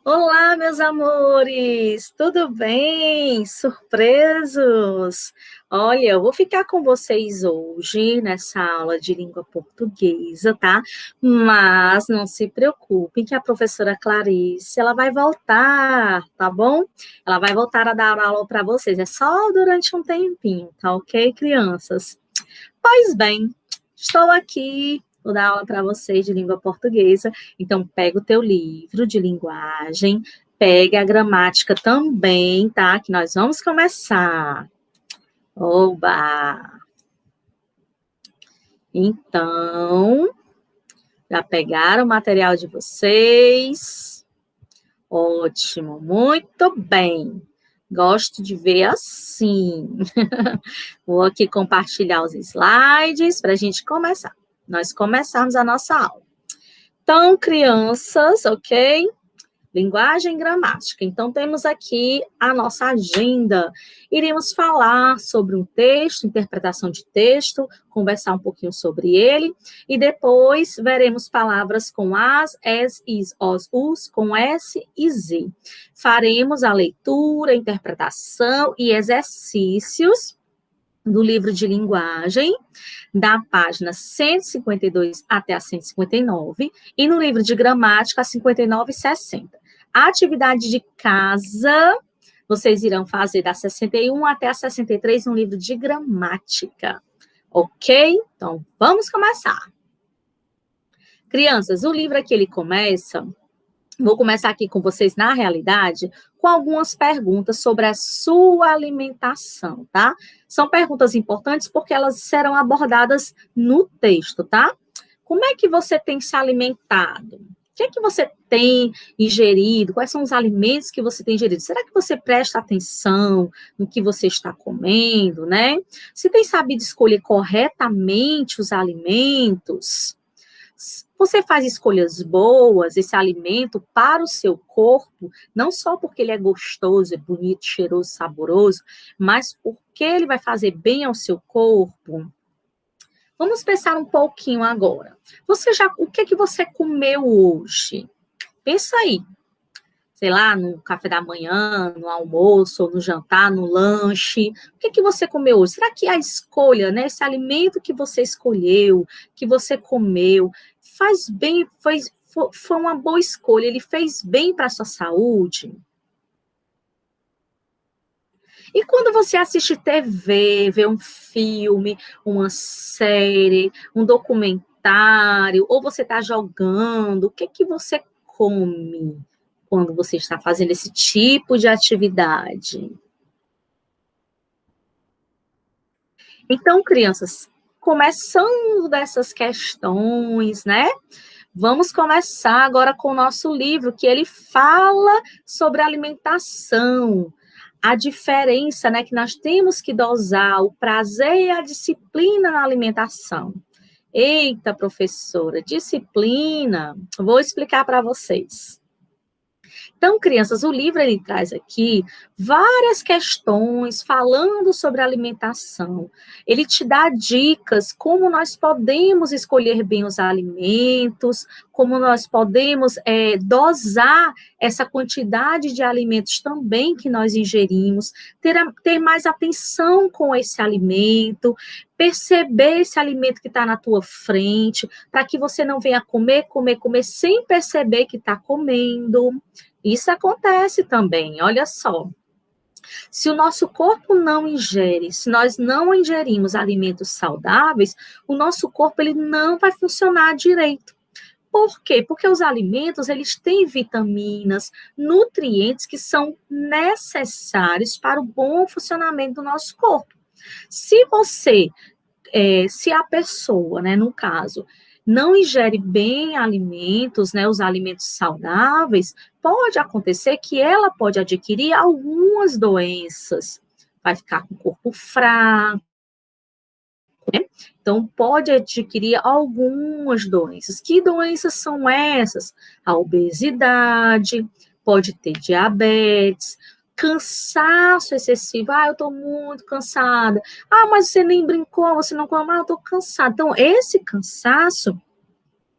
Olá, meus amores! Tudo bem? Surpresos? Olha, eu vou ficar com vocês hoje nessa aula de língua portuguesa, tá? Mas não se preocupem que a professora Clarice, ela vai voltar, tá bom? Ela vai voltar a dar aula para vocês, é só durante um tempinho, tá ok, crianças? Pois bem, estou aqui, vou dar aula para vocês de língua portuguesa. Então, pega o teu livro de linguagem, pega a gramática também, tá? Que nós vamos começar. Oba! Então, já pegaram o material de vocês? Ótimo, muito bem. Gosto de ver assim. Vou aqui compartilhar os slides para a gente começar. Nós começarmos a nossa aula. Então, crianças, ok? Linguagem e gramática. Então, temos aqui a nossa agenda. Iremos falar sobre um texto, interpretação de texto, conversar um pouquinho sobre ele, e depois veremos palavras com as, is, os, com s e z. Faremos a leitura, interpretação e exercícios do livro de linguagem, da página 152 até a 159, e no livro de gramática, a 59 e 60. A atividade de casa, vocês irão fazer da 61 até a 63 no livro de gramática. Ok? Então, vamos começar. Crianças, o livro aqui, ele começa... Vou começar aqui com vocês, na realidade, com algumas perguntas sobre a sua alimentação, tá? São perguntas importantes porque elas serão abordadas no texto, tá? Como é que você tem se alimentado? O que é que você tem ingerido? Quais são os alimentos que você tem ingerido? Será que você presta atenção no que você está comendo, né? Você tem sabido escolher corretamente os alimentos? Você faz escolhas boas, esse alimento para o seu corpo, não só porque ele é gostoso, é bonito, cheiroso, saboroso, mas porque ele vai fazer bem ao seu corpo. Vamos pensar um pouquinho agora. O que você comeu hoje? Pensa aí. Sei lá, no café da manhã, no almoço, ou no jantar, no lanche. O que você comeu hoje? Será que a escolha, né, esse alimento que você escolheu, que você comeu, faz bem, foi uma boa escolha, ele fez bem para a sua saúde? E quando você assiste TV, vê um filme, uma série, um documentário, ou você está jogando, o que você come quando você está fazendo esse tipo de atividade? Então, crianças, começando dessas questões, né? Vamos começar agora com o nosso livro, que ele fala sobre alimentação, a diferença, né, que nós temos que dosar o prazer e a disciplina na alimentação. Eita, professora, disciplina, vou explicar para vocês. Então, crianças, o livro ele traz aqui várias questões falando sobre alimentação. Ele te dá dicas como nós podemos escolher bem os alimentos, como nós podemos dosar essa quantidade de alimentos também que nós ingerimos, ter mais atenção com esse alimento, perceber esse alimento que está na tua frente, para que você não venha comer, comer, comer, sem perceber que está comendo. Isso acontece também, olha só. Se o nosso corpo não ingere, se nós não ingerimos alimentos saudáveis, o nosso corpo ele não vai funcionar direito. Por quê? Porque os alimentos, eles têm vitaminas, nutrientes que são necessários para o bom funcionamento do nosso corpo. Se a pessoa, né, no caso, não ingere bem alimentos, né, os alimentos saudáveis, pode acontecer que ela pode adquirir algumas doenças. Vai ficar com o corpo fraco, né? Então, pode adquirir algumas doenças. Que doenças são essas? A obesidade, pode ter diabetes, cansaço excessivo. Ah, eu estou muito cansada. Ah, mas você nem brincou, você não comeu. Ah, eu estou cansada. Então, esse cansaço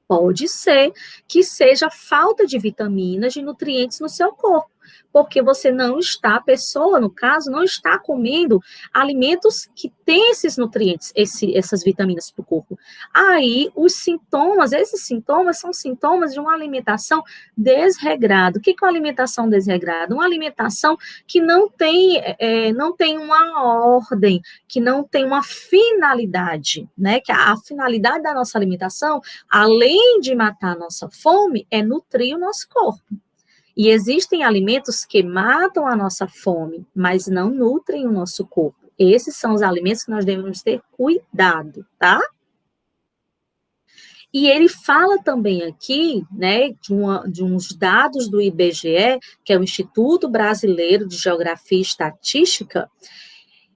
Pode ser que seja falta de vitaminas, de nutrientes no seu corpo, porque você não está, a pessoa, no caso, não está comendo alimentos que têm esses nutrientes, essas vitaminas para o corpo. Aí, os sintomas, esses sintomas são sintomas de uma alimentação desregrada. O que é uma alimentação desregrada? Uma alimentação que não tem uma ordem, que não tem uma finalidade, né? Que a finalidade da nossa alimentação, além de matar a nossa fome, é nutrir o nosso corpo. E existem alimentos que matam a nossa fome, mas não nutrem o nosso corpo. Esses são os alimentos que nós devemos ter cuidado, tá? E ele fala também aqui, né, de uns dados do IBGE, que é o Instituto Brasileiro de Geografia e Estatística.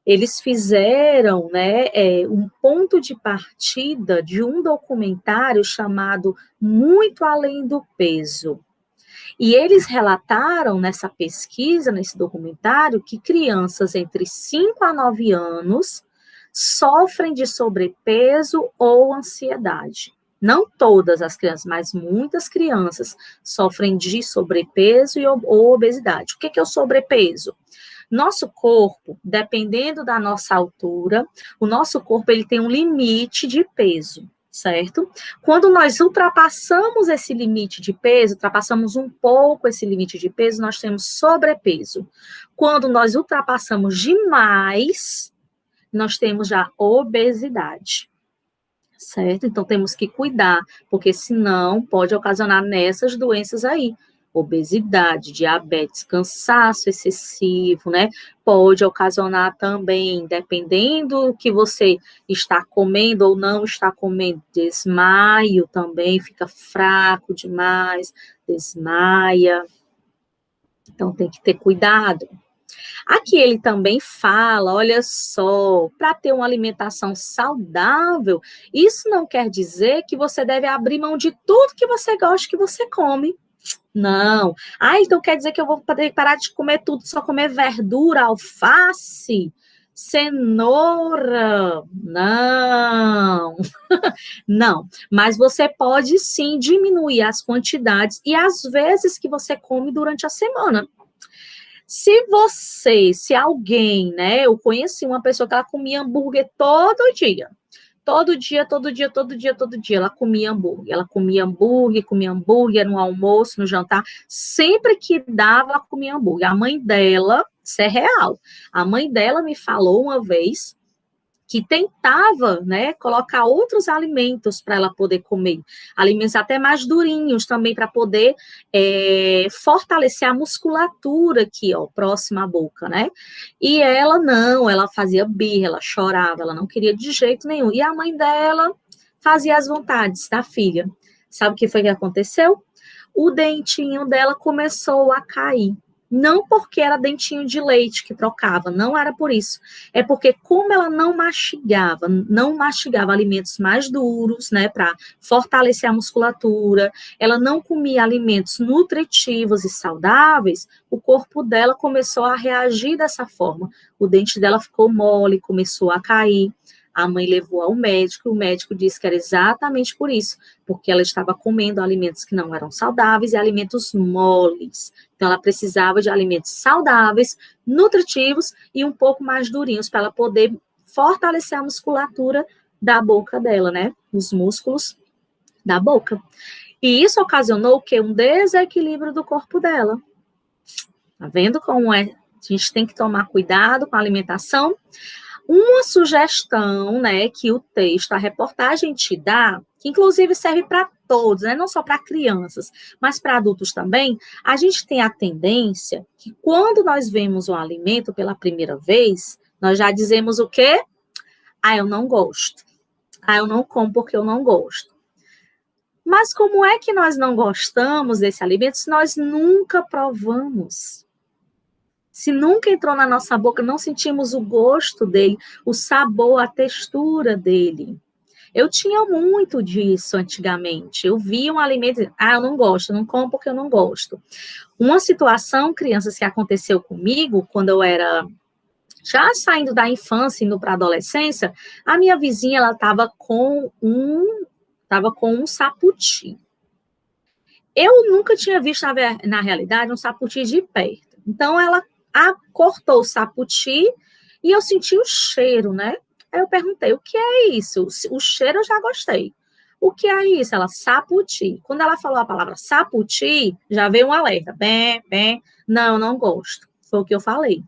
Eles fizeram, né, um ponto de partida de um documentário chamado Muito Além do Peso. E eles relataram nessa pesquisa, nesse documentário, que crianças entre 5 a 9 anos sofrem de sobrepeso ou ansiedade. Não todas as crianças, mas muitas crianças sofrem de sobrepeso ou obesidade. O que é o sobrepeso? Nosso corpo, dependendo da nossa altura, o nosso corpo ele tem um limite de peso, certo? Quando nós ultrapassamos esse limite de peso, ultrapassamos um pouco esse limite de peso, nós temos sobrepeso. Quando nós ultrapassamos demais, nós temos já obesidade, certo? Então temos que cuidar, porque senão pode ocasionar nessas doenças aí. Obesidade, diabetes, cansaço excessivo, né? Pode ocasionar também, dependendo do que você está comendo ou não está comendo, desmaio também, fica fraco demais, desmaia. Então tem que ter cuidado. Aqui ele também fala, olha só, para ter uma alimentação saudável, isso não quer dizer que você deve abrir mão de tudo que você gosta que você come. Não. Ah, então quer dizer que eu vou parar de comer tudo, só comer verdura, alface, cenoura? Não. Não. Mas você pode sim diminuir as quantidades e as vezes que você come durante a semana. Se alguém, né, eu conheci uma pessoa que ela comia hambúrguer todo dia. Todo dia, todo dia, todo dia, todo dia, ela comia hambúrguer. Ela comia hambúrguer no almoço, no jantar. Sempre que dava, ela comia hambúrguer. A mãe dela, isso é real. A mãe dela me falou uma vez que tentava, né, colocar outros alimentos para ela poder comer, alimentos até mais durinhos também para poder fortalecer a musculatura aqui, ó, próxima à boca, né? E ela não, ela fazia birra, ela chorava, ela não queria de jeito nenhum. E a mãe dela fazia as vontades da filha. Sabe o que foi que aconteceu? O dentinho dela começou a cair. Não porque era dentinho de leite que trocava, não era por isso. É porque como ela não mastigava alimentos mais duros, né, para fortalecer a musculatura, ela não comia alimentos nutritivos e saudáveis, o corpo dela começou a reagir dessa forma. O dente dela ficou mole, começou a cair. A mãe levou ao médico, o médico disse que era exatamente por isso, porque ela estava comendo alimentos que não eram saudáveis e alimentos moles. Então, ela precisava de alimentos saudáveis, nutritivos e um pouco mais durinhos para ela poder fortalecer a musculatura da boca dela, né? Os músculos da boca. E isso ocasionou o quê? Um desequilíbrio do corpo dela. Tá vendo como é? A gente tem que tomar cuidado com a alimentação. Uma sugestão, né, que o texto, a reportagem te dá, que inclusive serve para todos, né, não só para crianças, mas para adultos também, a gente tem a tendência que quando nós vemos o alimento pela primeira vez, nós já dizemos o quê? Ah, eu não gosto. Ah, eu não como porque eu não gosto. Mas como é que nós não gostamos desse alimento se nós nunca provamos? Se nunca entrou na nossa boca, não sentimos o gosto dele, o sabor, a textura dele. Eu tinha muito disso antigamente. Eu via um alimento, eu não gosto, não como porque eu não gosto. Uma situação, crianças, que aconteceu comigo quando eu era já saindo da infância e indo para a adolescência, a minha vizinha, ela estava com estava com um saputi. Eu nunca tinha visto, na realidade, um saputi de perto. Então, ela cortou o saputi e eu senti o cheiro, né? Aí eu perguntei, o que é isso? O cheiro eu já gostei. O que é isso? Ela, saputi. Quando ela falou a palavra saputi, já veio um alerta. Bem, bem, não gosto. Foi o que eu falei.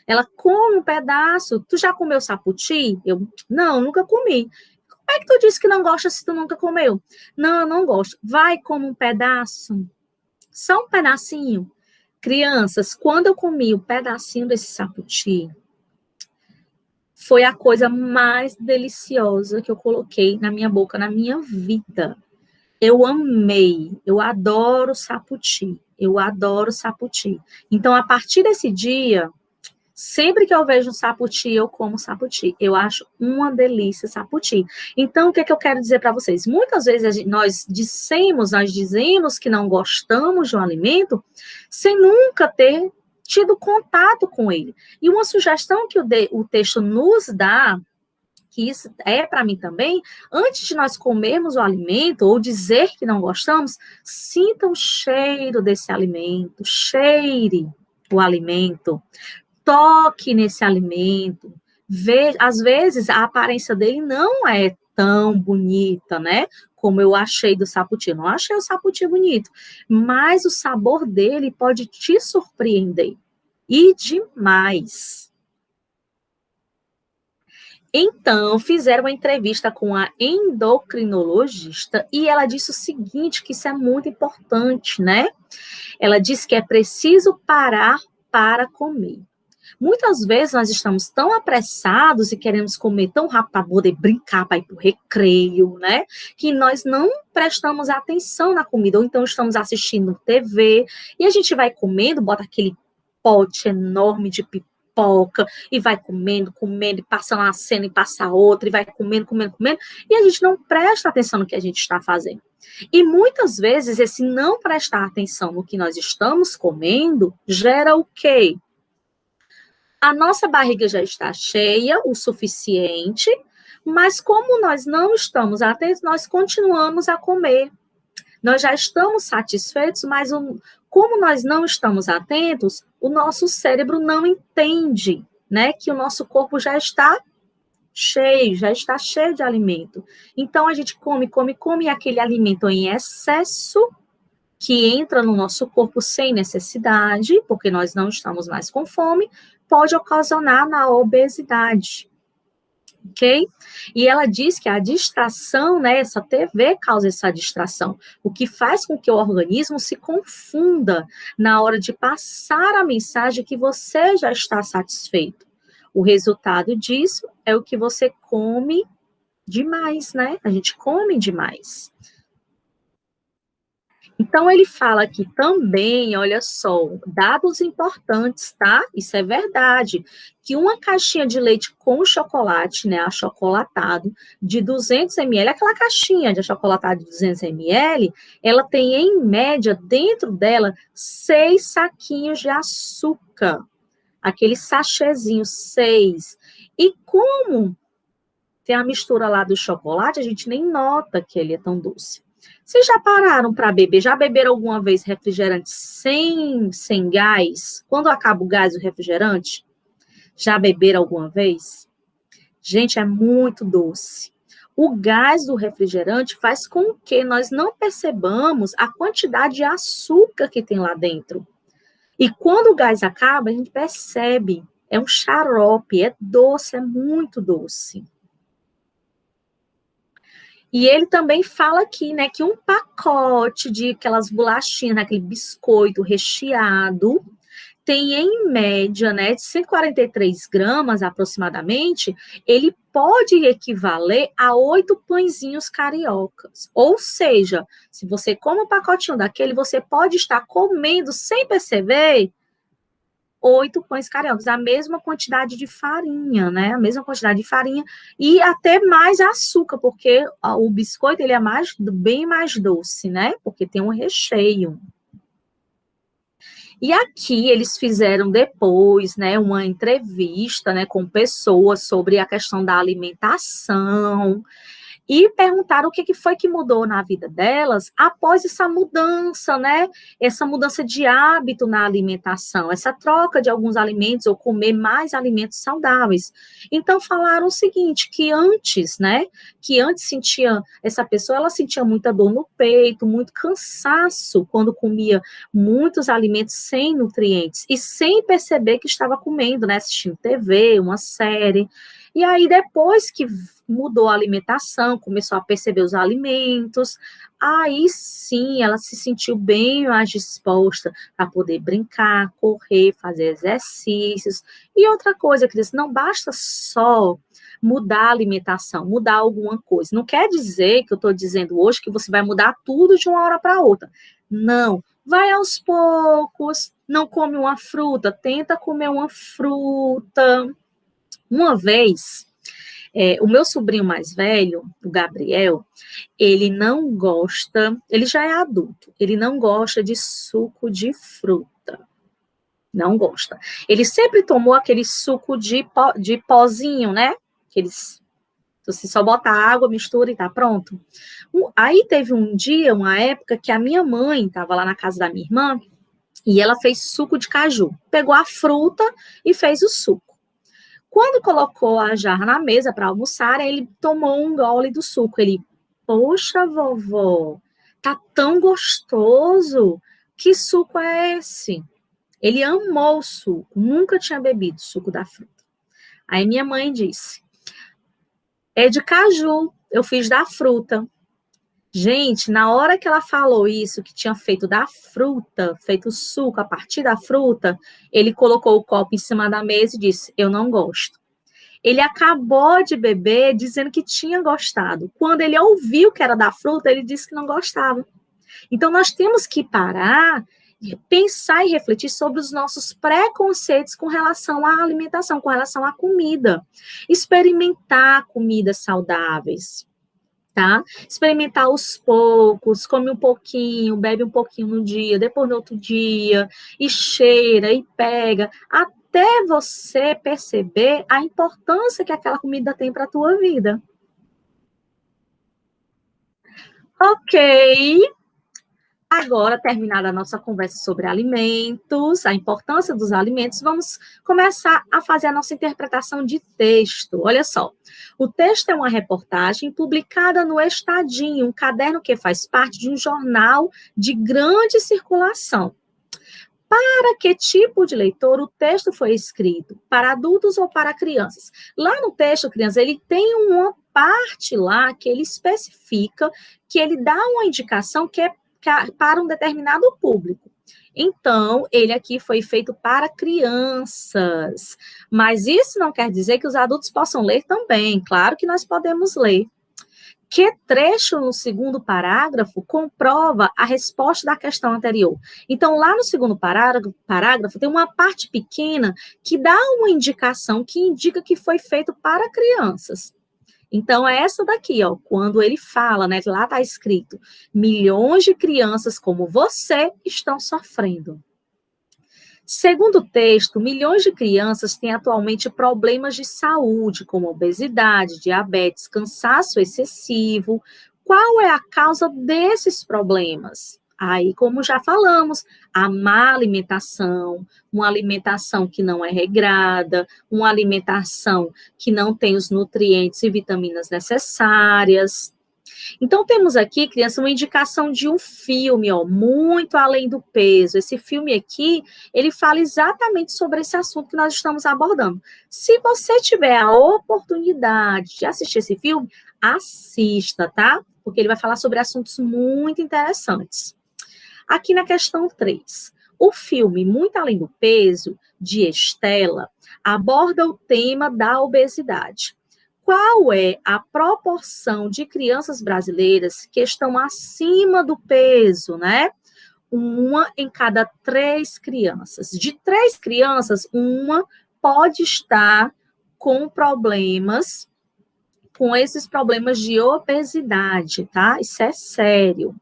Ela, come um pedaço. Tu já comeu saputi? Eu, não, nunca comi. Como é que tu disse que não gosta se tu nunca comeu? Não, eu não gosto. Vai, come um pedaço. Só um pedacinho. Crianças, quando eu comi o pedacinho desse saputi, foi a coisa mais deliciosa que eu coloquei na minha boca, na minha vida. Eu amei, eu adoro saputi, eu adoro saputi. Então, a partir desse dia, sempre que eu vejo um saputi, eu como saputi. Eu acho uma delícia saputi. Então, o que é que eu quero dizer para vocês? Muitas vezes nós dizemos que não gostamos de um alimento sem nunca ter tido contato com ele. E uma sugestão que o texto nos dá, que isso é para mim também, antes de nós comermos o alimento ou dizer que não gostamos, sinta o cheiro desse alimento, cheire o alimento, toque nesse alimento. Às vezes a aparência dele não é tão bonita, né? Como eu achei do saputi. Eu não achei o saputi bonito, mas o sabor dele pode te surpreender. E demais. Então, fizeram uma entrevista com a endocrinologista e ela disse o seguinte, que isso é muito importante, né? Ela disse que é preciso parar para comer. Muitas vezes nós estamos tão apressados e queremos comer tão rápido para poder brincar, para ir para o recreio, né? Que nós não prestamos atenção na comida, ou então estamos assistindo TV e a gente vai comendo, bota aquele pote enorme de pipoca e vai comendo, e passa uma cena e passa outra, e vai comendo, e a gente não presta atenção no que a gente está fazendo. E muitas vezes esse não prestar atenção no que nós estamos comendo gera o quê? A nossa barriga já está cheia o suficiente, mas como nós não estamos atentos, nós continuamos a comer. Nós já estamos satisfeitos, mas como nós não estamos atentos, o nosso cérebro não entende, né, que o nosso corpo já está cheio de alimento. Então a gente come, e aquele alimento em excesso que entra no nosso corpo sem necessidade, porque nós não estamos mais com fome, pode ocasionar na obesidade. Ok? E ela diz que a distração, né, essa TV causa essa distração, o que faz com que o organismo se confunda na hora de passar a mensagem que você já está satisfeito. O resultado disso é o que você come demais, né? A gente come demais. Então, ele fala aqui também, olha só, dados importantes, tá? Isso é verdade, que uma caixinha de leite com chocolate, né, achocolatado, de 200 ml, aquela caixinha de achocolatado de 200 ml, ela tem, em média, dentro dela, 6 saquinhos de açúcar. Aquele sachêzinho, 6. E como tem a mistura lá do chocolate, a gente nem nota que ele é tão doce. Vocês já pararam para beber? Já beberam alguma vez refrigerante sem gás? Quando acaba o gás do refrigerante? Já beberam alguma vez? Gente, é muito doce. O gás do refrigerante faz com que nós não percebamos a quantidade de açúcar que tem lá dentro. E quando o gás acaba, a gente percebe. É um xarope, é doce, é muito doce. E ele também fala aqui, né, que um pacote de aquelas bolachinhas, né, aquele biscoito recheado, tem em média, né, de 143 gramas aproximadamente, ele pode equivaler a 8 pãezinhos cariocas. Ou seja, se você come um pacotinho daquele, você pode estar comendo sem perceber 8 pães cariocas, a mesma quantidade de farinha, né? A mesma quantidade de farinha e até mais açúcar, porque o biscoito ele é bem mais doce, né? Porque tem um recheio. E aqui eles fizeram depois, né, uma entrevista, né, com pessoas sobre a questão da alimentação. e perguntaram o que foi que mudou na vida delas após essa mudança, né? Essa mudança de hábito na alimentação, essa troca de alguns alimentos ou comer mais alimentos saudáveis. Então, falaram o seguinte, que antes, né? Que antes essa pessoa, ela sentia muita dor no peito, muito cansaço quando comia muitos alimentos sem nutrientes e sem perceber que estava comendo, né? Assistindo TV, uma série. E aí, depois que mudou a alimentação, começou a perceber os alimentos, aí sim ela se sentiu bem mais disposta a poder brincar, correr, fazer exercícios. E outra coisa, Cris, não basta só mudar a alimentação, mudar alguma coisa. Não quer dizer que eu estou dizendo hoje que você vai mudar tudo de uma hora para outra. Não. Vai aos poucos, não come uma fruta, tenta comer uma fruta. Uma vez, o meu sobrinho mais velho, o Gabriel, ele não gosta, ele já é adulto, ele não gosta de suco de fruta. Não gosta. Ele sempre tomou aquele suco de pozinho, né? Aqueles, você só bota água, mistura e tá pronto. Aí teve um dia, uma época, que a minha mãe estava lá na casa da minha irmã e ela fez suco de caju. Pegou a fruta e fez o suco. Quando colocou a jarra na mesa para almoçar, ele tomou um gole do suco. Ele, poxa, vovó, tá tão gostoso. Que suco é esse? Ele amou o suco, nunca tinha bebido suco da fruta. Aí minha mãe disse, é de caju, eu fiz da fruta. Gente, na hora que ela falou isso, que tinha feito da fruta, feito suco a partir da fruta, ele colocou o copo em cima da mesa e disse, eu não gosto. Ele acabou de beber dizendo que tinha gostado. Quando ele ouviu que era da fruta, ele disse que não gostava. Então, nós temos que parar, pensar e refletir sobre os nossos preconceitos com relação à alimentação, com relação à comida. Experimentar comidas saudáveis, tá? Experimentar aos poucos, come um pouquinho, bebe um pouquinho no dia, depois no outro dia, e cheira, e pega, até você perceber a importância que aquela comida tem para a tua vida. Ok. Agora, terminada a nossa conversa sobre alimentos, a importância dos alimentos, vamos começar a fazer a nossa interpretação de texto. Olha só, o texto é uma reportagem publicada no Estadinho, um caderno que faz parte de um jornal de grande circulação. Para que tipo de leitor o texto foi escrito? Para adultos ou para crianças? Lá no texto, crianças, ele tem uma parte lá que ele especifica, que ele dá uma indicação que é para um determinado público. Então, ele aqui foi feito para crianças. Mas isso não quer dizer que os adultos possam ler também. Claro que nós podemos ler. Que trecho no segundo parágrafo comprova a resposta da questão anterior? Então, lá no segundo parágrafo tem uma parte pequena que dá uma indicação que indica que foi feito para crianças. Então, é essa daqui, ó, quando ele fala, né, lá está escrito, milhões de crianças como você estão sofrendo. Segundo o texto, milhões de crianças têm atualmente problemas de saúde, como obesidade, diabetes, cansaço excessivo. Qual é a causa desses problemas? Aí, como já falamos, a má alimentação, uma alimentação que não é regrada, uma alimentação que não tem os nutrientes e vitaminas necessárias. Então, temos aqui, criança, uma indicação de um filme, ó, Muito Além do Peso. Esse filme aqui, ele fala exatamente sobre esse assunto que nós estamos abordando. Se você tiver a oportunidade de assistir esse filme, assista, tá? Porque ele vai falar sobre assuntos muito interessantes. Aqui na questão 3, o filme Muito Além do Peso, de Estela, aborda o tema da obesidade. Qual é a proporção de crianças brasileiras que estão acima do peso, né? 1 em cada 3 crianças. De 3 crianças, 1 pode estar com problemas, com esses problemas de obesidade, tá? Isso é sério.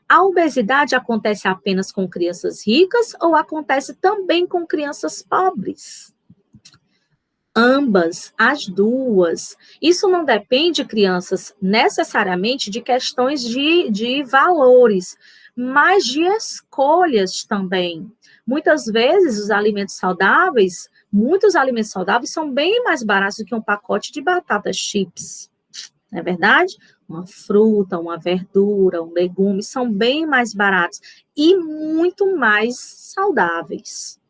A obesidade acontece apenas com crianças ricas ou acontece também com crianças pobres? Ambas, as duas. Isso não depende, crianças, necessariamente de questões de valores, mas de escolhas também. Muitas vezes, muitos alimentos saudáveis são bem mais baratos do que um pacote de batatas chips, não é verdade? Uma fruta, uma verdura, um legume, são bem mais baratos e muito mais saudáveis.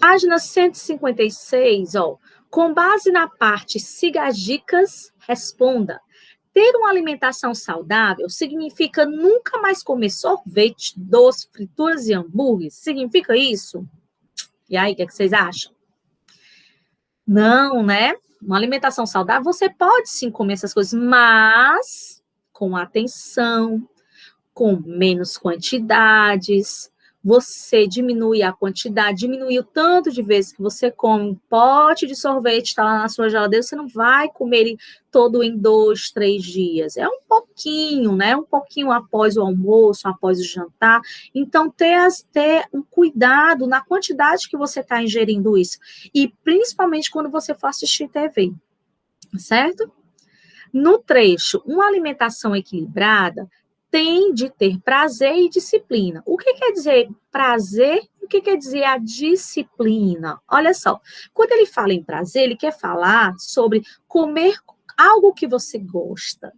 Página 156, ó. Com base na parte siga as dicas, responda. Ter uma alimentação saudável significa nunca mais comer sorvete, doce, frituras e hambúrguer? Significa isso? E aí, o que vocês acham? Não, né? Uma alimentação saudável, você pode sim comer essas coisas, mas com atenção, com menos quantidades, você diminui a quantidade, diminui o tanto de vezes que você come um pote de sorvete, está lá na sua geladeira, você não vai comer ele todo em 2, 3 dias. É um pouquinho, né? Um pouquinho após o almoço, após o jantar. Então, ter um cuidado na quantidade que você está ingerindo isso. E principalmente quando você for assistir TV, certo? No trecho, uma alimentação equilibrada tem de ter prazer e disciplina. O que quer dizer prazer? O que quer dizer a disciplina? Olha só, quando ele fala em prazer, ele quer falar sobre comer algo que você gosta,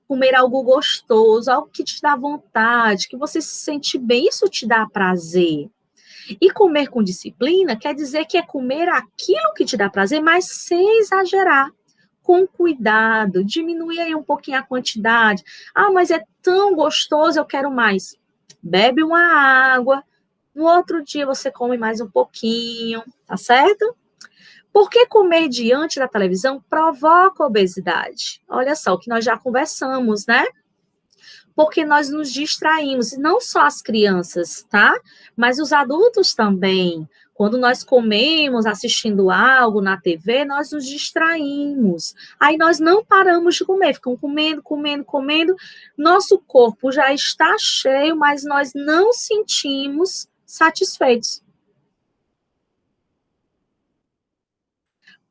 comer algo gostoso, algo que te dá vontade, que você se sente bem, isso te dá prazer. E comer com disciplina quer dizer que é comer aquilo que te dá prazer, mas sem exagerar, com cuidado, diminuir aí um pouquinho a quantidade. Ah, mas é tão gostoso, eu quero mais. Bebe uma água, no outro dia você come mais um pouquinho, tá certo? Por que comer diante da televisão provoca obesidade? Olha só, o que nós já conversamos, né? Porque nós nos distraímos, e não só as crianças, tá? Mas os adultos também. Quando nós comemos, assistindo algo na TV, nós nos distraímos. Aí nós não paramos de comer, ficamos comendo, comendo, comendo. Nosso corpo já está cheio, mas nós não sentimos satisfeitos.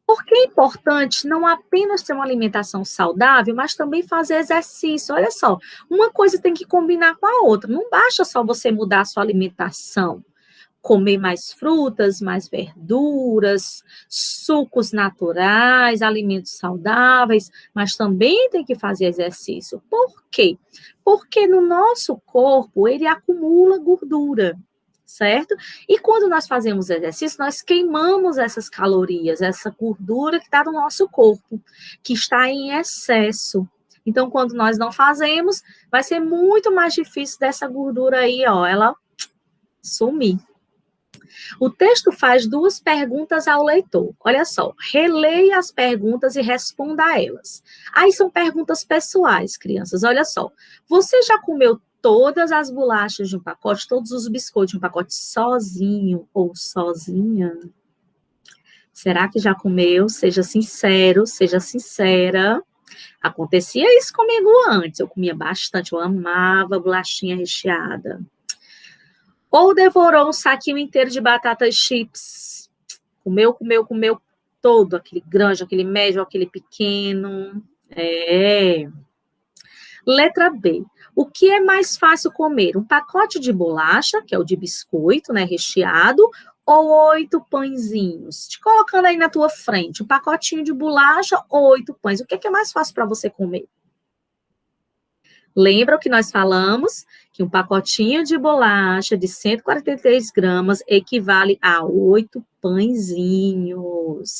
Porque é importante não apenas ter uma alimentação saudável, mas também fazer exercício. Olha só, uma coisa tem que combinar com a outra. Não basta só você mudar a sua alimentação. Comer mais frutas, mais verduras, sucos naturais, alimentos saudáveis, mas também tem que fazer exercício. Por quê? Porque no nosso corpo ele acumula gordura, certo? E quando nós fazemos exercício, nós queimamos essas calorias, essa gordura que está no nosso corpo, que está em excesso. Então, quando nós não fazemos, vai ser muito mais difícil dessa gordura aí, ó, ela sumir. O texto faz duas perguntas ao leitor. Olha só, releia as perguntas e responda a elas. Aí são perguntas pessoais, crianças. Olha só, você já comeu todas as bolachas de um pacote, todos os biscoitos de um pacote sozinho ou sozinha? Será que já comeu? Seja sincero, seja sincera. Acontecia isso comigo antes. Eu comia bastante, eu amava bolachinha recheada. Ou devorou um saquinho inteiro de batatas chips. Comeu todo, aquele grande, aquele médio, aquele pequeno. Letra B. O que é mais fácil comer? Um pacote de bolacha, que é o de biscoito, né, recheado, ou 8 pãezinhos? Te colocando aí na tua frente, um pacotinho de bolacha, 8 pães. O que é mais fácil para você comer? Lembra o que nós falamos? Que um pacotinho de bolacha de 143 gramas equivale a 8 pãezinhos.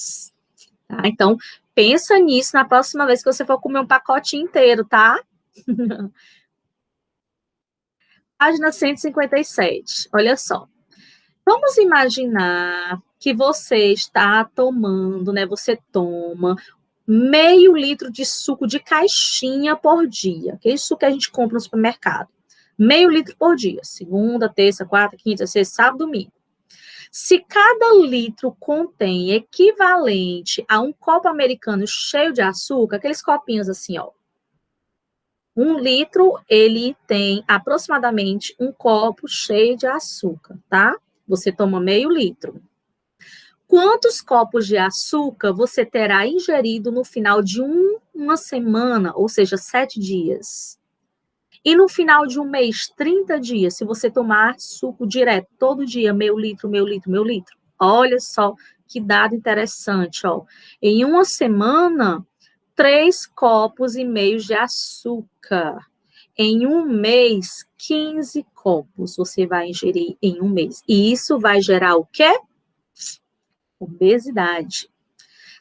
Tá? Então, pensa nisso na próxima vez que você for comer um pacotinho inteiro, tá? Página 157. Olha só. Vamos imaginar que você está tomando, né? Você toma meio litro de suco de caixinha por dia. Aquele suco que a gente compra no supermercado. Meio litro por dia. Segunda, terça, quarta, quinta, sexta, sábado, domingo. Se cada litro contém equivalente a um copo americano cheio de açúcar, aqueles copinhos assim, ó. 1 litro, ele tem aproximadamente um copo cheio de açúcar, tá? Você toma meio litro. Quantos copos de açúcar você terá ingerido no final de uma semana, ou seja, 7 dias? E no final de um mês, 30 dias, se você tomar suco direto, todo dia, meio litro, meio litro, meio litro. Olha só que dado interessante, ó. Em uma semana, 3 copos e meio de açúcar. Em um mês, 15 copos você vai ingerir em um mês. E isso vai gerar o quê? Obesidade.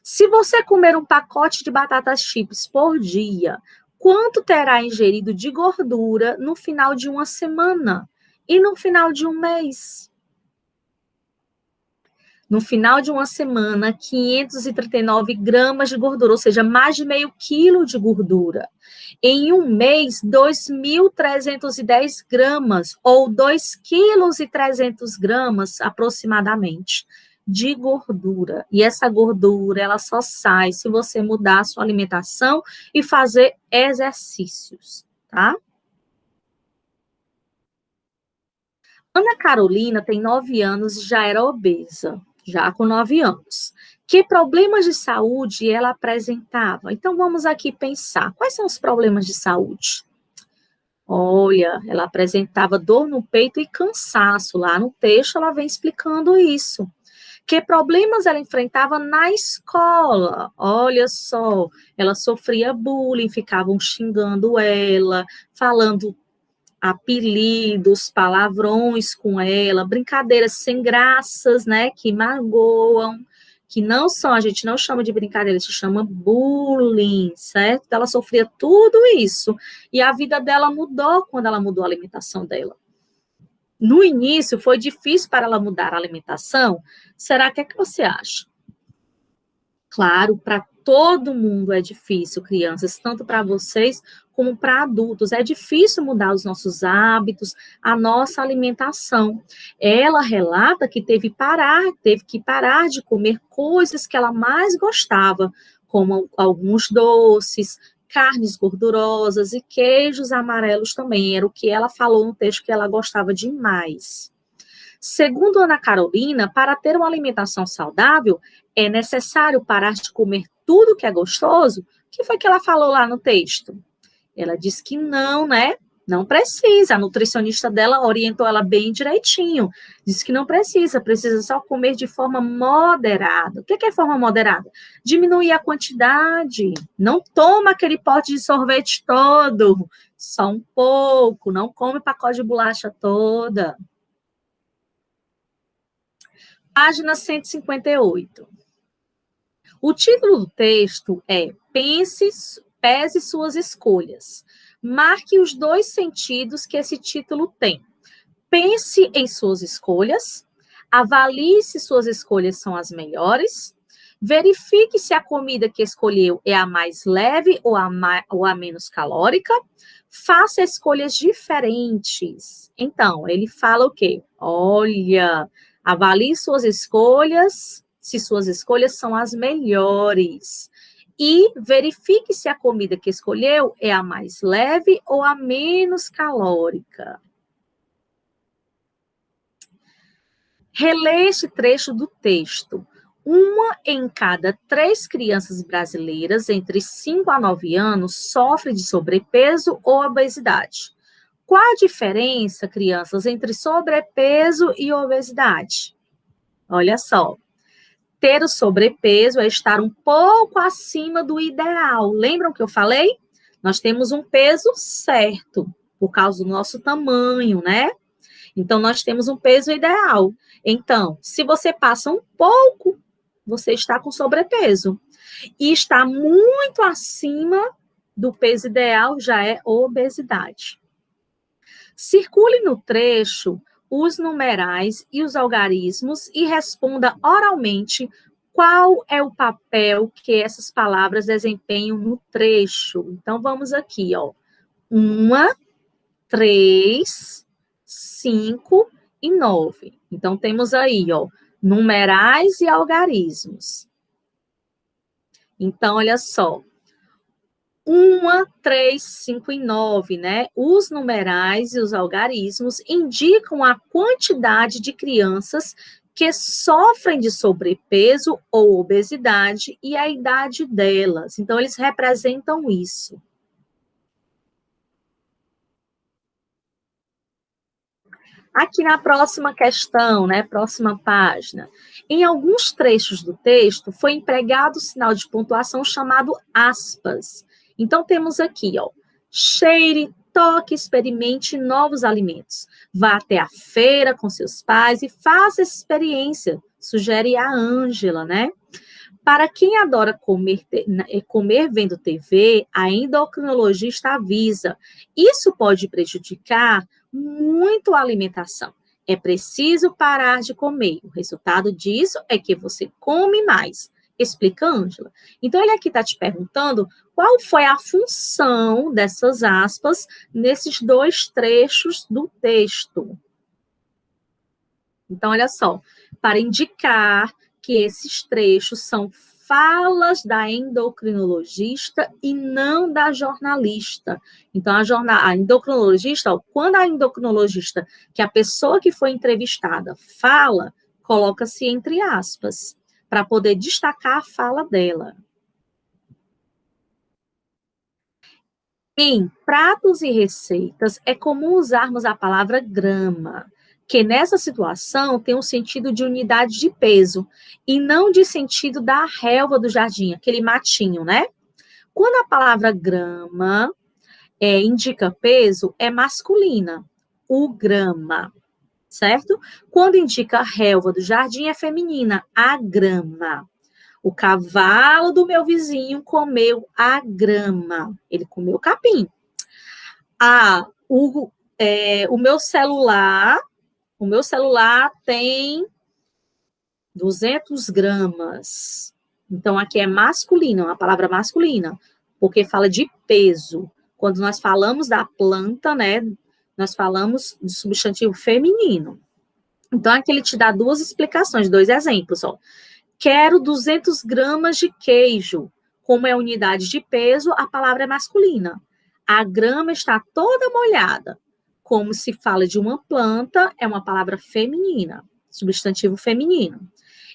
Se você comer um pacote de batatas chips por dia, quanto terá ingerido de gordura no final de uma semana e no final de um mês? No final de uma semana, 539 gramas de gordura, ou seja, mais de meio quilo de gordura. Em um mês, 2.310 gramas, ou 2,3 kg aproximadamente, de gordura. E essa gordura, ela só sai se você mudar a sua alimentação e fazer exercícios, tá? Ana Carolina tem 9 anos e já era obesa, já com 9 anos. Que problemas de saúde ela apresentava? Então, vamos aqui pensar. Quais são os problemas de saúde? Olha, ela apresentava dor no peito e cansaço. Lá no texto, ela vem explicando isso. Que problemas ela enfrentava na escola? Olha só, ela sofria bullying, ficavam xingando ela, falando apelidos, palavrões com ela, brincadeiras sem graças, né, que magoam, que não são, a gente não chama de brincadeira, se chama bullying, certo? Ela sofria tudo isso, e a vida dela mudou quando ela mudou a alimentação dela. No início, foi difícil para ela mudar a alimentação? Será que é que você acha? Claro, para todo mundo é difícil, crianças, tanto para vocês como para adultos. É difícil mudar os nossos hábitos, a nossa alimentação. Ela relata que teve que parar de comer coisas que ela mais gostava, como alguns doces, carnes gordurosas e queijos amarelos também. Era o que ela falou no texto que ela gostava demais. Segundo Ana Carolina, para ter uma alimentação saudável, é necessário parar de comer tudo que é gostoso? O que foi que ela falou lá no texto? Ela disse que não, né? Não precisa. A nutricionista dela orientou ela bem direitinho. Disse que não precisa, precisa só comer de forma moderada. O que é forma moderada? Diminuir a quantidade. Não toma aquele pote de sorvete todo, só um pouco. Não come pacote de bolacha toda. Página 158. O título do texto é Pese suas escolhas. Marque os 2 sentidos que esse título tem. Pense em suas escolhas, avalie se suas escolhas são as melhores, verifique se a comida que escolheu é a mais leve ou a menos calórica, faça escolhas diferentes. Então, ele fala o quê? Olha, avalie suas escolhas, se suas escolhas são as melhores. E verifique se a comida que escolheu é a mais leve ou a menos calórica. Releia este trecho do texto. 1 em cada 3 crianças brasileiras entre 5 a 9 anos sofre de sobrepeso ou obesidade. Qual a diferença, crianças, entre sobrepeso e obesidade? Olha só. Ter o sobrepeso é estar um pouco acima do ideal. Lembram que eu falei? Nós temos um peso certo, por causa do nosso tamanho, né? Então, nós temos um peso ideal. Então, se você passa um pouco, você está com sobrepeso. E está muito acima do peso ideal, já é obesidade. Circule no trecho os numerais e os algarismos e responda oralmente qual é o papel que essas palavras desempenham no trecho. Então, vamos aqui, ó. 1, 3, 5 e 9. Então, temos aí, ó, numerais e algarismos. Então, olha só. 1, 3, 5 e 9, né? Os numerais e os algarismos indicam a quantidade de crianças que sofrem de sobrepeso ou obesidade e a idade delas. Então, eles representam isso. Aqui na próxima questão, né, próxima página, em alguns trechos do texto foi empregado o sinal de pontuação chamado aspas. Então temos aqui, ó, cheire, toque, experimente novos alimentos. Vá até a feira com seus pais e faça essa experiência, sugere a Ângela, né? Para quem adora comer vendo TV, a endocrinologista avisa. Isso pode prejudicar muito a alimentação. É preciso parar de comer. O resultado disso é que você come mais. Explica Ângela. Então, ele aqui está te perguntando qual foi a função dessas aspas nesses dois trechos do texto. Então, olha só, para indicar que esses trechos são falas da endocrinologista e não da jornalista. Então, a endocrinologista, ó, quando a endocrinologista, que é a pessoa que foi entrevistada, fala, coloca-se entre aspas, para poder destacar a fala dela. Em pratos e receitas, é comum usarmos a palavra grama, que nessa situação tem um sentido de unidade de peso, e não de sentido da relva do jardim, aquele matinho, né? Quando a palavra grama indica peso, é masculina, o grama, certo? Quando indica relva do jardim, é feminina, a grama. O cavalo do meu vizinho comeu a grama, ele comeu capim. O meu celular tem 200 gramas. Então, aqui é masculino, é uma palavra masculina, porque fala de peso. Quando nós falamos da planta, né, nós falamos de substantivo feminino. Então, aqui ele te dá duas explicações, dois exemplos, ó. Quero 200 gramas de queijo. Como é unidade de peso, a palavra é masculina. A grama está toda molhada. Como se fala de uma planta, é uma palavra feminina, substantivo feminino.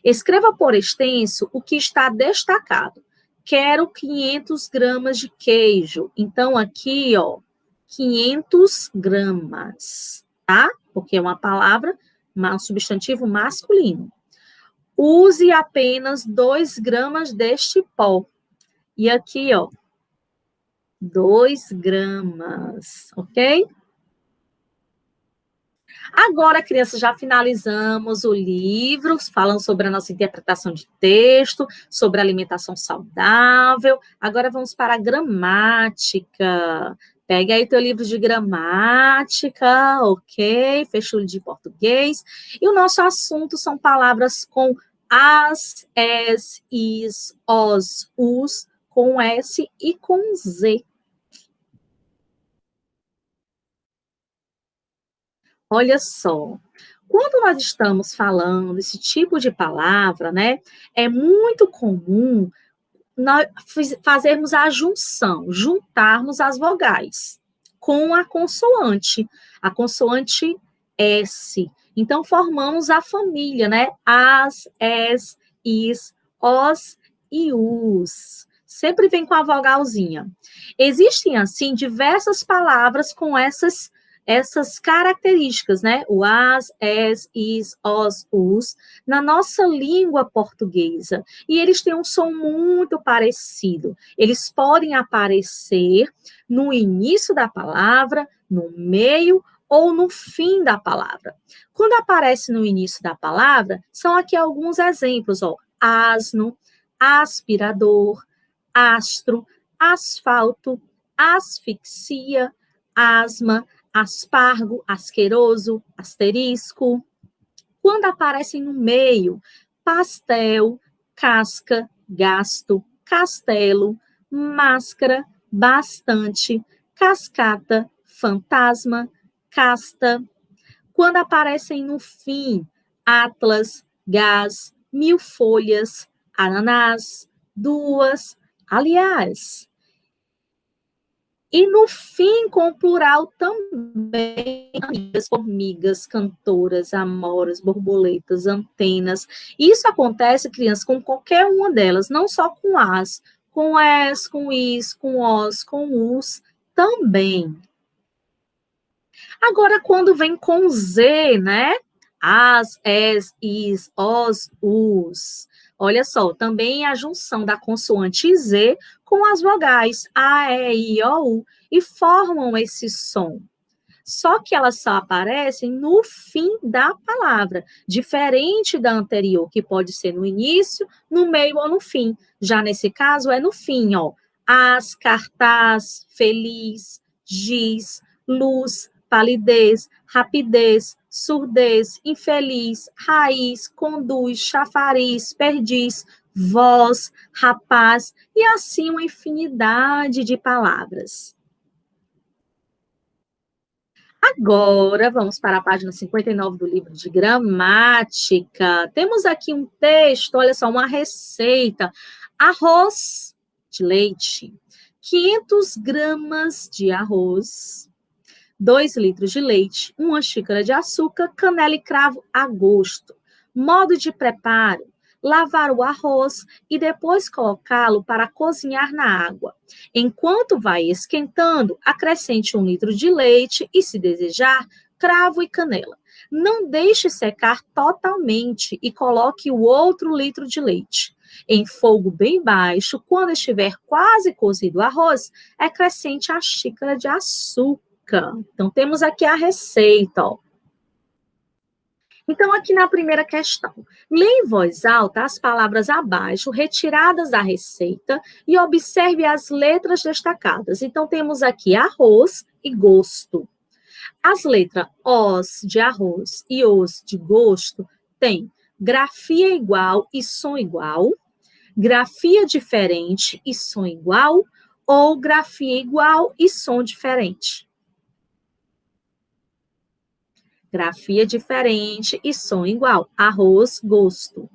Escreva por extenso o que está destacado. Quero 500 gramas de queijo. Então, aqui, ó, 500 gramas, tá? Porque é uma palavra, um substantivo masculino. Use apenas 2 gramas deste pó. E aqui, ó, 2 gramas, ok? Agora, crianças, já finalizamos o livro, falando sobre a nossa interpretação de texto, sobre alimentação saudável. Agora vamos para a gramática. Pegue aí teu livro de gramática, ok? Fecha o livro de português. E o nosso assunto são palavras com as, is, os, com S e com Z. Olha só, quando nós estamos falando esse tipo de palavra, né, é muito comum nós fazermos a junção, juntarmos as vogais com a consoante S. Então, formamos a família, né? As, is, os e os. Sempre vem com a vogalzinha. Existem, assim, diversas palavras com essas características, né? O as, is, os, na nossa língua portuguesa. E eles têm um som muito parecido. Eles podem aparecer no início da palavra, no meio ou no fim da palavra. Quando aparece no início da palavra, são aqui alguns exemplos, ó. Asno, aspirador, astro, asfalto, asfixia, asma, aspargo, asqueroso, asterisco. Quando aparecem no meio, pastel, casca, gasto, castelo, máscara, bastante, cascata, fantasma, casta. Quando aparecem no fim, atlas, gás, mil folhas, ananás, duas. Aliás, E no fim, com o plural também, amigas, formigas, cantoras, amoras, borboletas, antenas. Isso acontece, crianças, com qualquer uma delas, não só com as, com es, com is, com os, com us também. Agora, quando vem com Z, né? As, es, is, os, us. Olha só, também a junção da consoante Z com as vogais A, E, I, O, U e formam esse som. Só que elas só aparecem no fim da palavra, diferente da anterior, que pode ser no início, no meio ou no fim. Já nesse caso é no fim, ó. As, cartaz, feliz, giz, luz, palidez, rapidez, surdez, infeliz, raiz, conduz, chafariz, perdiz, voz, rapaz, e assim uma infinidade de palavras. Agora, vamos para a página 59 do livro de gramática. Temos aqui um texto, olha só, uma receita. Arroz de leite, 500 gramas de arroz, 2 litros de leite, 1 xícara de açúcar, canela e cravo a gosto. Modo de preparo: lavar o arroz e depois colocá-lo para cozinhar na água. Enquanto vai esquentando, acrescente 1 litro de leite e, se desejar, cravo e canela. Não deixe secar totalmente e coloque o outro litro de leite. Em fogo bem baixo, quando estiver quase cozido o arroz, acrescente a xícara de açúcar. Então, temos aqui a receita, ó. Então, aqui na primeira questão, leia em voz alta as palavras abaixo, retiradas da receita, e observe as letras destacadas. Então, temos aqui arroz e gosto. As letras os de arroz e os de gosto têm grafia igual e som igual, grafia diferente e som igual, ou grafia igual e som diferente. Grafia diferente e som igual. Arroz, gosto.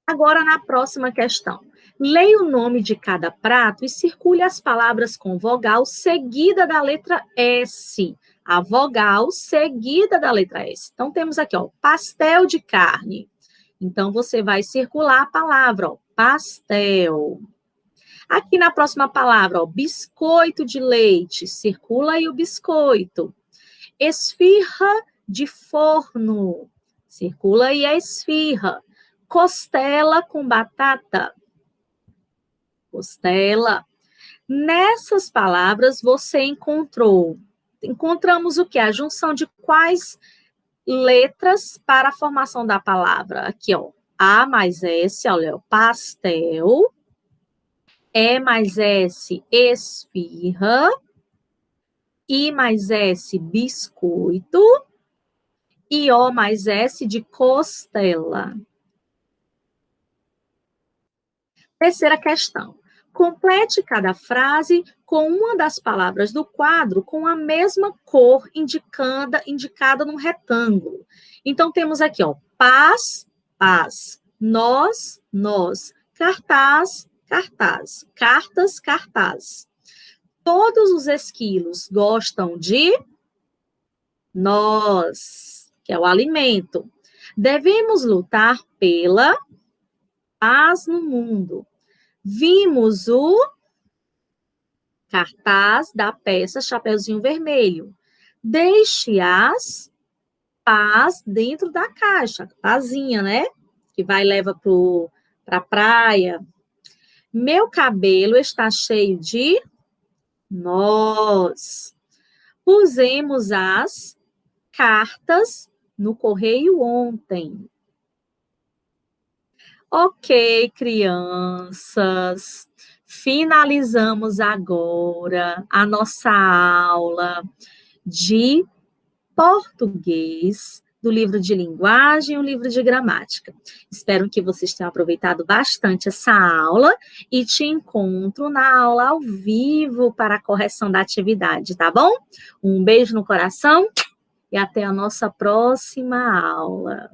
Agora, na próxima questão. Leia o nome de cada prato e circule as palavras com vogal seguida da letra S. A vogal seguida da letra S. Então, temos aqui, ó, pastel de carne. Então, você vai circular a palavra, ó, pastel. Aqui na próxima palavra, ó, biscoito de leite. Circula aí o biscoito. Esfirra de forno. Circula aí a esfirra. Costela com batata. Costela. Nessas palavras, você encontramos o que? A junção de quais letras para a formação da palavra? Aqui, ó. A mais S, olha, pastel. E mais S, esfirra. I mais S, biscoito. E O mais S de costela. Terceira questão. Complete cada frase com uma das palavras do quadro com a mesma cor indicada no retângulo. Então, temos aqui, ó, paz, paz. Nós, nós. Cartaz, cartaz. Cartas, cartaz. Todos os esquilos gostam de nós, que é o alimento. Devemos lutar pela paz no mundo. Vimos o cartaz da peça Chapeuzinho Vermelho. Deixe as paz dentro da caixa, pazinha, né? Que leva para a praia. Meu cabelo está cheio de nós. Pusemos as cartas no correio ontem. Ok, crianças, finalizamos agora a nossa aula de português do livro de linguagem e o livro de gramática. Espero que vocês tenham aproveitado bastante essa aula e te encontro na aula ao vivo para a correção da atividade, tá bom? Um beijo no coração e até a nossa próxima aula.